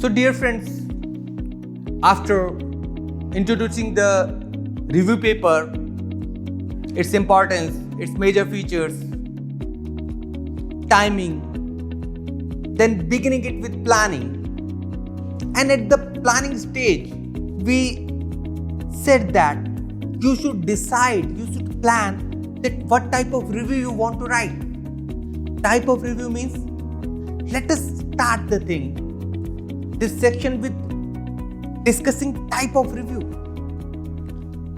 dear friends, after introducing the review paper, its importance, its major features, timing, then beginning it with planning. And at the planning stage, we said that you should decide, you should plan that what type of review you want to write. Type of review means, let us start the thing, this section with discussing type of review.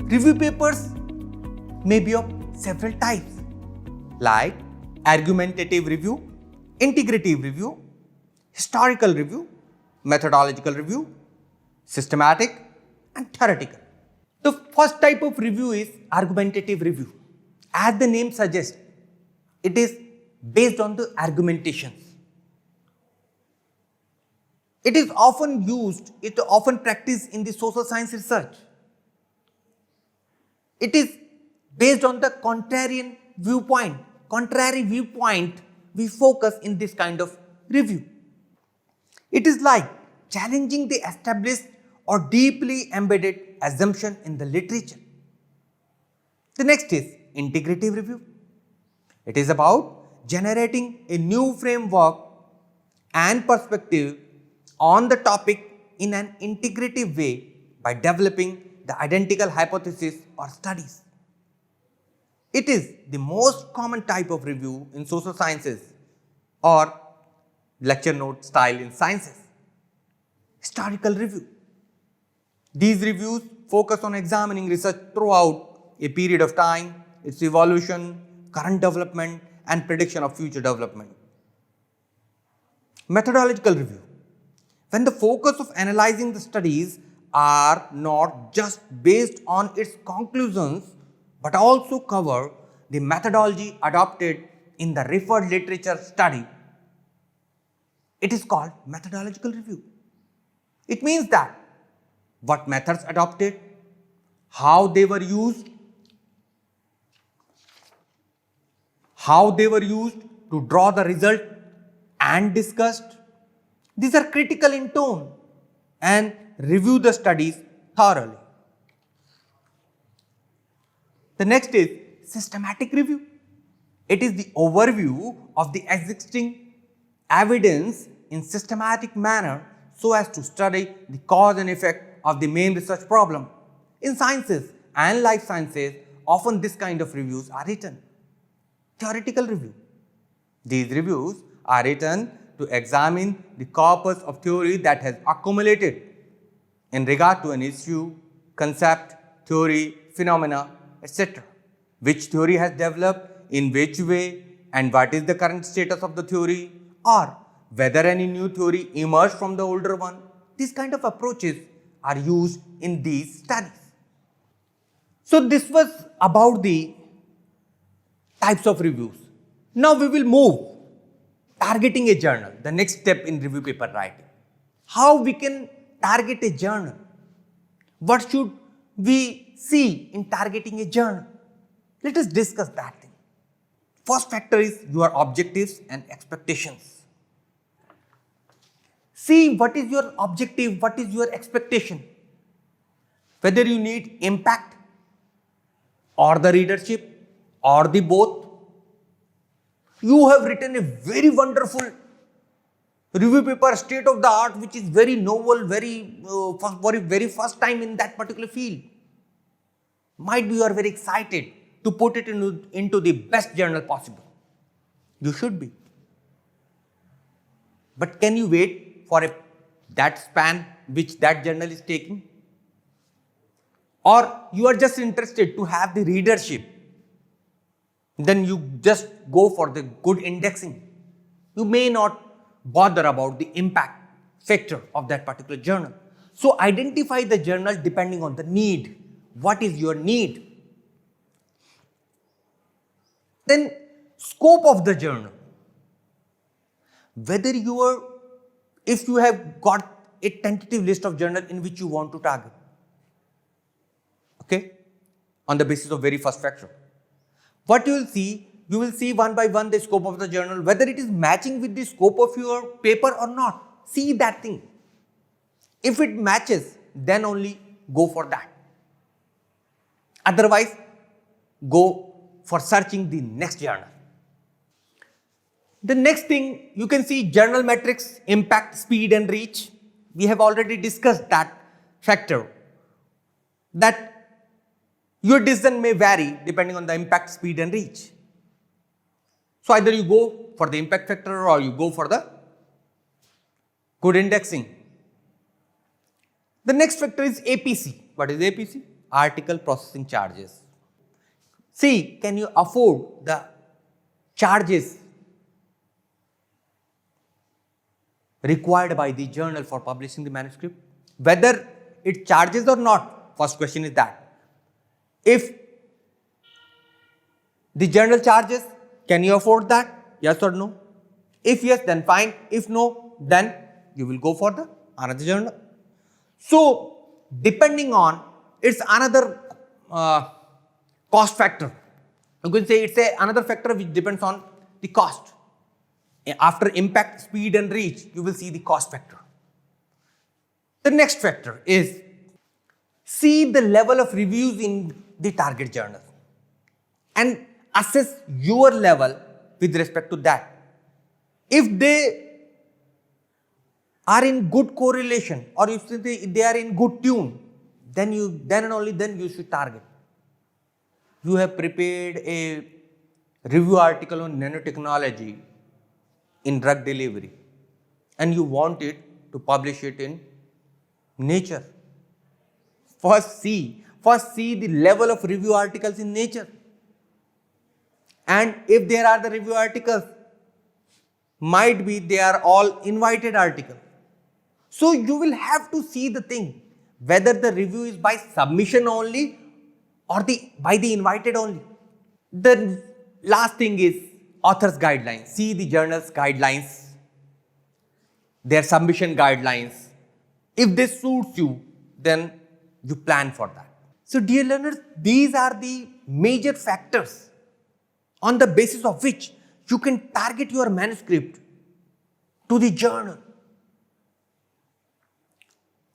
Review papers may be of several types like argumentative review, integrative review, historical review, methodological review, systematic and theoretical. The first type of review is argumentative review. As the name suggests, it is based on the argumentations. It is often used, it is often practiced in the social science research. It is based on the contrary viewpoint, we focus in this kind of review. It is like challenging the established or deeply embedded assumption in the literature. The next is integrative review. It is about generating a new framework and perspective on the topic in an integrative way by developing the identical hypothesis or studies. It is the most common type of review in social sciences or lecture note style in sciences. Historical review. These reviews focus on examining research throughout a period of time, its evolution, current development, and prediction of future development. Methodological review. When the focus of analyzing the studies are not just based on its conclusions, but also cover the methodology adopted in the referred literature study, it is called methodological review. It means that what methods adopted, how they were used to draw the result and discussed. These are critical in tone and review the studies thoroughly. The next is systematic review. It is the overview of the existing evidence in systematic manner so as to study the cause and effect of the main research problem. In sciences and life sciences, often this kind of reviews are written. Theoretical review. These reviews are written to examine the corpus of theory that has accumulated in regard to an issue, concept, theory, phenomena, etc. Which theory has developed, in which way, and what is the current status of the theory, or whether any new theory emerged from the older one. These kind of approaches are used in these studies. So this was about the types of reviews. Now we will move targeting a journal, the next step in review paper writing. How we can target a journal? What should we see in targeting a journal? Let us discuss that thing. First factor is your objectives and expectations. See what is your objective, what is your expectation. Whether you need impact or the readership or the both. You have written a very wonderful review paper, state of the art, which is very novel, very first time in that particular field. Might be you are very excited to put it into the best journal possible. You should be. But can you wait for that span which that journal is taking? Or you are just interested to have the readership. Then you just go for the good indexing. You may not bother about the impact factor of that particular journal. So identify the journal depending on the need. What is your need? Then scope of the journal. Whether if you have got a tentative list of journals in which you want to target. Okay? On the basis of very first factor. What you will see one by one the scope of the journal, whether it is matching with the scope of your paper or not. See that thing. If it matches, then only go for that. Otherwise, go for searching the next journal. The next thing, you can see journal metrics, impact, speed and reach. We have already discussed that factor, that your decision may vary depending on the impact, speed and reach. So either you go for the impact factor or you go for the good indexing. The next factor is APC. What is APC? Article processing charges. See, can you afford the charges required by the journal for publishing the manuscript? Whether it charges or not, first question is that. If the journal charges, can you afford that? Yes or no? If yes, then fine. If no, then you will go for the another journal. So, depending on, it's another cost factor. You can say it's another factor which depends on the cost. After impact, speed and reach, you will see the cost factor. The next factor is see the level of reviews in the target journal and assess your level with respect to that. If they are in good correlation or if they are in good tune, then and only then you should target. You have prepared a review article on nanotechnology in drug delivery and you want it to publish it in Nature. First see the level of review articles in Nature. And if there are the review articles, might be they are all invited articles. So you will have to see the thing, whether the review is by submission only or by the invited only. The last thing is author's guidelines. See the journal's guidelines, their submission guidelines. If this suits you, then you plan for that. So dear learners, these are the major factors on the basis of which you can target your manuscript to the journal.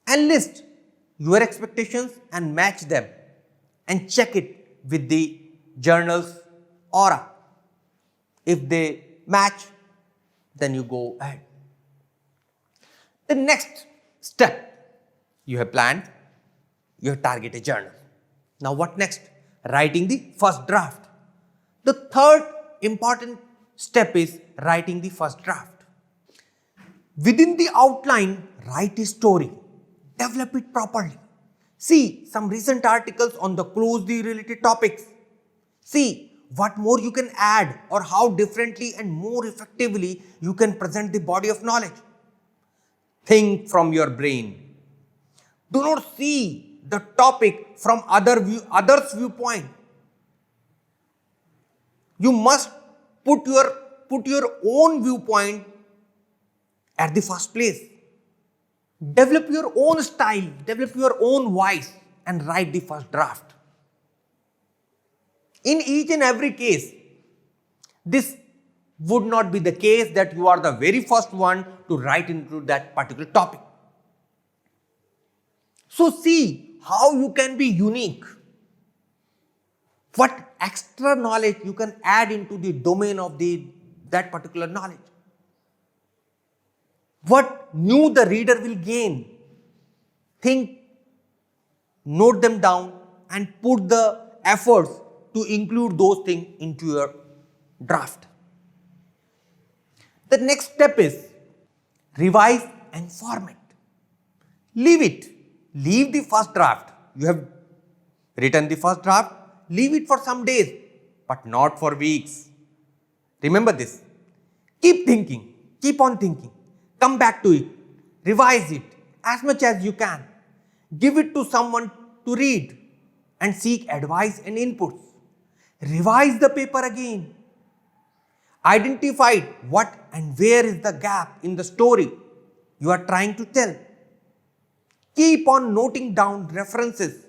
And list your expectations and match them and check it with the journal's aura. If they match, then you go ahead. The next step you have planned, you have targeted journal. Now what next? Writing the first draft. The third important step is writing the first draft. Within the outline, write a story. Develop it properly. See some recent articles on the closely related topics. See what more you can add or how differently and more effectively you can present the body of knowledge. Think from your brain. Do not see the topic from others' viewpoint. You must put your own viewpoint at the first place. Develop your own style, develop your own voice and write the first draft. In each and every case, this would not be the case that you are the very first one to write into that particular topic. So see how you can be unique. What extra knowledge you can add into the domain of that particular knowledge. What new the reader will gain. Think, note them down and put the efforts to include those things into your draft. The next step is revise and format. Leave it. Leave the first draft. You have written the first draft. Leave it for some days, but not for weeks. Remember this. Keep thinking. Keep on thinking. Come back to it. Revise it as much as you can. Give it to someone to read and seek advice and inputs. Revise the paper again. Identify what and where is the gap in the story you are trying to tell. Keep on noting down references.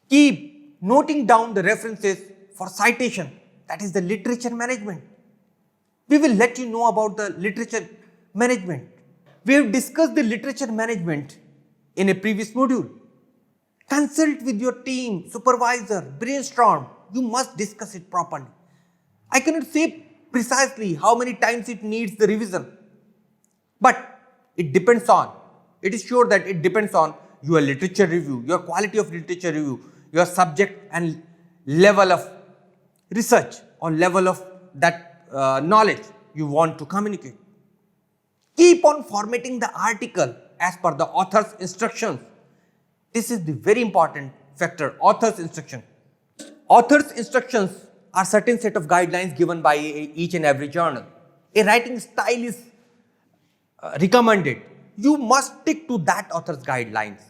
Keep noting down the references for citation. That is the literature management. We will let you know about the literature management. We have discussed the literature management in a previous module. Consult with your team, supervisor, brainstorm. You must discuss it properly. I cannot say precisely how many times it needs the revision, but it depends on, it is sure that it depends on your literature review, your quality of literature review, your subject and level of research or level of that knowledge you want to communicate. Keep on formatting the article as per the author's instructions. This is the very important factor, author's instruction. Author's instructions are certain set of guidelines given by each and every journal. A writing style is recommended. You must stick to that author's guidelines.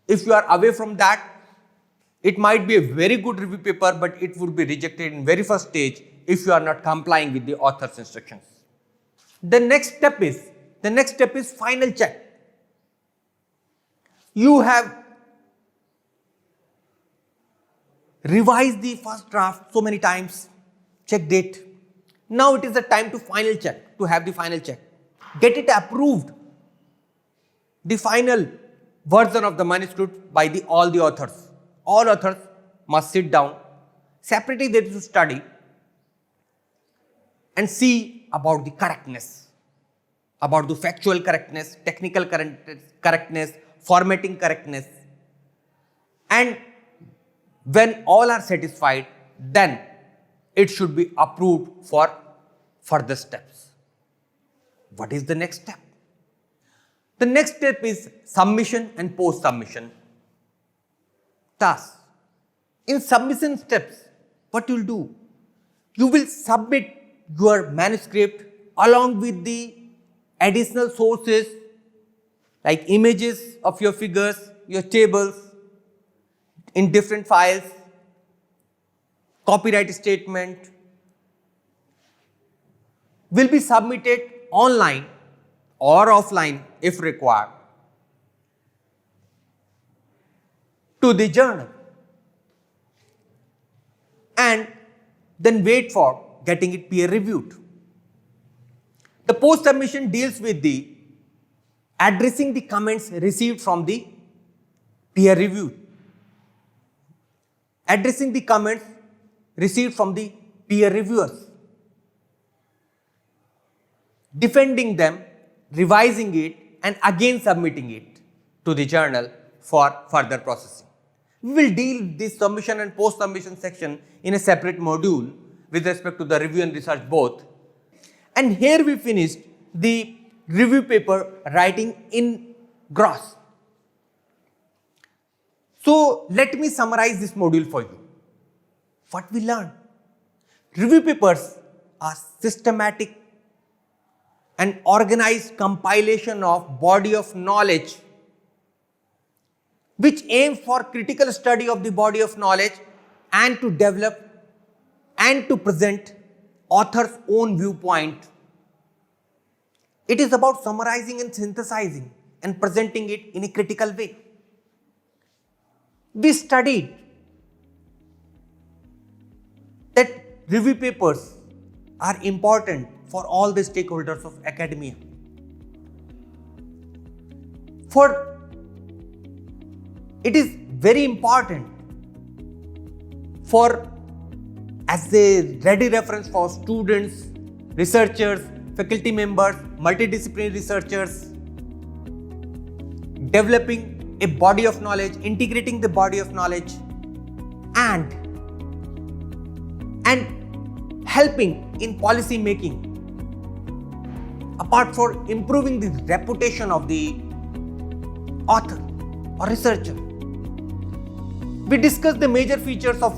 If you are away from that, it might be a very good review paper, but it would be rejected in very first stage if you are not complying with the author's instructions. The next step is final check. You have revised the first draft so many times, checked it. Now it is the time to final check, to have the final check. Get it approved, the final version of the manuscript by all the authors. All authors must sit down, separately they to study and see about the correctness, about the factual correctness, technical correctness, formatting correctness. And when all are satisfied, then it should be approved for further steps. What is the next step? The next step is submission and post-submission tasks. In submission steps, what you will do? You will submit your manuscript along with the additional sources like images of your figures, your tables in different files, copyright statement, will be submitted online or offline if required to the journal, and then wait for getting it peer reviewed. The post submission deals with the addressing the comments received from the peer review, addressing the comments received from the peer reviewers, defending them, revising it, and again submitting it to the journal for further processing. We will deal with this submission and post-submission section in a separate module with respect to the review and research both. And here we finished the review paper writing in gross. So let me summarize this module for you. What we learned? Review papers are systematic and organized compilation of body of knowledge which aims for critical study of the body of knowledge and to develop and to present author's own viewpoint. It is about summarizing and synthesizing and presenting it in a critical way. We studied that review papers are important for all the stakeholders of academia. For it is very important for as a ready reference for students, researchers, faculty members, multidisciplinary researchers, developing a body of knowledge, integrating the body of knowledge, and helping in policy making, apart from improving the reputation of the author or researcher. We discussed the major features of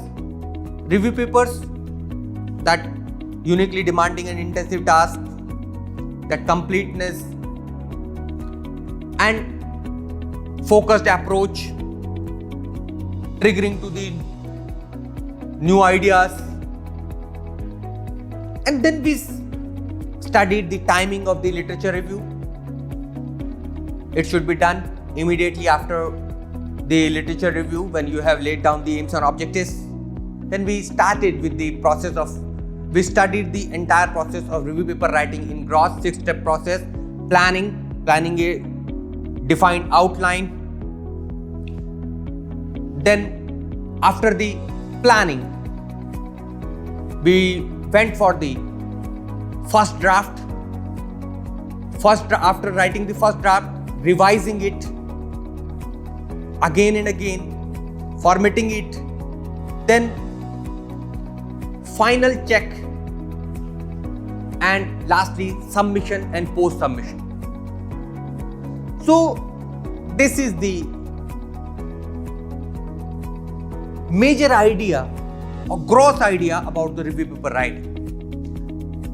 review papers, that uniquely demanding and intensive task, that completeness and focused approach, triggering to the new ideas. And then we studied the timing of the literature review. It should be done immediately after the literature review when you have laid down the aims and objectives. Then we started with the process of, we studied the entire process of review paper writing in gross 6-step process: planning, planning a defined outline. Then after the planning, we went for the first draft. After writing the first draft, revising it again and again, formatting it, then final check, and lastly submission and post submission. So this is the major idea or gross idea about the review paper writing.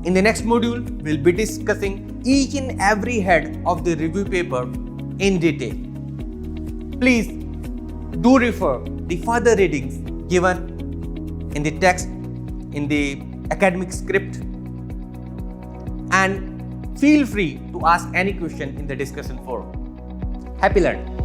In the next module, we'll be discussing each and every head of the review paper in detail. Please do refer the further readings given in the text, in the academic script, and feel free to ask any question in the discussion forum. Happy learning!